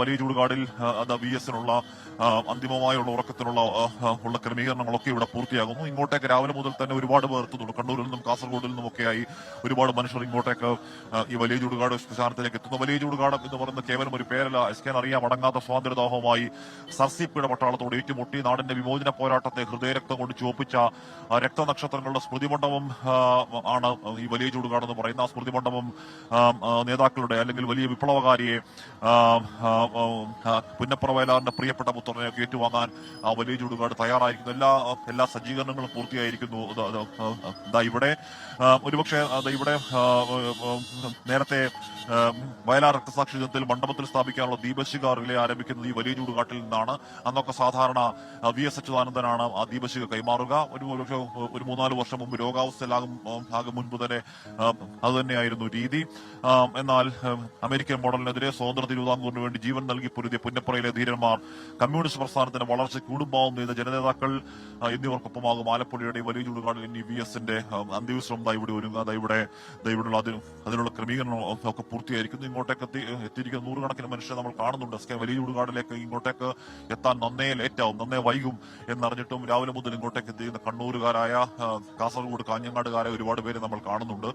വലിയ ചൂടുകാടിൽ VS-നുള്ള അന്തിമമായുള്ള ഉറക്കത്തിനുള്ള ഉള്ള ക്രമീകരണങ്ങളൊക്കെ ഇവിടെ പൂർത്തിയാകുന്നു. ഇങ്ങോട്ടേക്ക് രാവിലെ മുതൽ തന്നെ ഒരുപാട് പേർ എത്തുന്നുണ്ട്. കണ്ണൂരിൽ നിന്നും കാസർഗോഡിൽ നിന്നുമൊക്കെയായി ഒരുപാട് മനുഷ്യർ ഇങ്ങോട്ടേക്ക് ഈ വലിയ ചൂടുകാട് ശ്മശാനത്തിലേക്ക് എത്തുന്നു. വലിയ ചൂടുകാട് എന്ന് പറയുന്നത് കേവലം ഒരു പേരല്ല. SK അറിയാം, അടങ്ങാത്ത സ്വാതന്ത്ര്യദാഹവുമായി സർസിപ്പിയുടെ പട്ടാളത്തോട് ഏറ്റുമുട്ടി നാടിന്റെ വിമോചന പോരാട്ടത്തെ ഹൃദയരക്തം കൊണ്ട് ചുവപ്പിച്ച രക്തനക്ഷത്രങ്ങളുടെ സ്മൃതിമണ്ഡപം ആണ് ഈ വലിയ ചൂടുകാട് എന്ന് പറയുന്ന. ആ സ്മൃതിമണ്ഡപം നേതാക്കളുടെ അല്ലെങ്കിൽ വലിയ വിപ്ലവകാരിയെ പുന്നപ്ര വയലാറിന്റെ പ്രിയപ്പെട്ട പുത്രനെ ഏറ്റുവാങ്ങാൻ വലിയ ചൂടുകാട് തയ്യാറായിരിക്കുന്നു. എല്ലാ സജ്ജീകരണങ്ങളും പൂർത്തിയായിരിക്കുന്നു. ഇവിടെ ഒരുപക്ഷെ ഇവിടെ നേരത്തെ വയലാർ രക്തസാക്ഷി ദിനത്തിൽ മണ്ഡപത്തിൽ സ്ഥാപിക്കാനുള്ള ദീപശിഖ റിലേ ആരംഭിക്കുന്നത് ഈ വലിയ ചൂടുകാട്ടിൽ നിന്നാണ്. അന്നൊക്കെ സാധാരണ VS അച്യുതാനന്ദനാണ് ആ ദീപശിഖ കൈമാറുക. ഒരു 3-4 വർഷം മുമ്പ് രോഗാവസ്ഥയിലാകും മുൻപ് തന്നെ അത് തന്നെയായിരുന്നു രീതി. എന്നാൽ അമേരിക്കൻ മോഡലിനെതിരെ സ്വതന്ത്ര തിരുവിതാംകൂറിന് വേണ്ടി ജീവൻ നൽകി പൊരുതിയ പുന്നപ്രയിലെ ധീരന്മാർ, കമ്മ്യൂണിസ്റ്റ് പ്രസ്ഥാനത്തിന്റെ വളർച്ചയ്ക്ക് കൂടുംബാവും ചെയ്ത ജനനേതാക്കൾ എന്നിവർക്കൊപ്പമാകും ആലപ്പുഴയുടെ വലിയ ചൂടുകാടിൽ ഇനി VS-ന്റെ അന്ത്യവിശ്രമം ഇവിടെ ഒരുങ്ങുക. ഇവിടെയുള്ള അതിനുള്ള ക്രമീകരണം ഒക്കെ പൂർത്തിയായിരിക്കുന്നു. ഇങ്ങോട്ടേക്ക് എത്തിയിരിക്കുന്ന നൂറുകണക്കിന് മനുഷ്യരെ നമ്മൾ കാണുന്നുണ്ട്. വലിയ ചൂടുകാടിലേക്ക് ഇങ്ങോട്ടേക്ക് എത്താൻ നന്നേ വൈകും എന്നറിഞ്ഞിട്ടും രാവിലെ മുതൽ ഇങ്ങോട്ടേക്ക് എത്തിയിരുന്ന കണ്ണൂരുകാരായ, കാസർഗോഡ്, കാഞ്ഞങ്ങാടുകാരായ ഒരുപാട് പേര് നമ്മൾ കാണുന്നുണ്ട്.